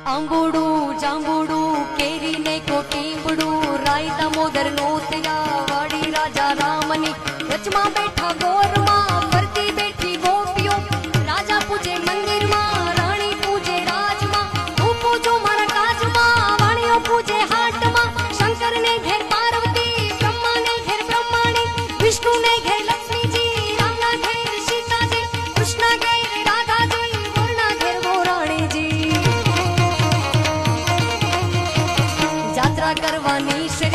આંબુડું જાંબુડું કેરી ને કોટીંબડું રાય દામોદર નો તયા વાડી રાજા રામની વચમાં બેઠા ગોરમાં ફરતી બેઠી ગોપીઓ રાજા પૂજે મંદિરમાં રાણી પૂજે રાજમાં હું પૂજું મારા કાજમાં વાણીઓ પૂજે હાટમાં શંકર ને ઘેર પાર્વતી બ્રહ્મા ને ઘેર બ્રહ્માણી વિષ્ણુ ને ઘેર લક્ષ્મીજી રામના ઘેર સીતાજી કૃષ્ણ ઘેર રાધાજી ગોરના ઘેર ગોરાણીજી જાત્રા કરવાની છે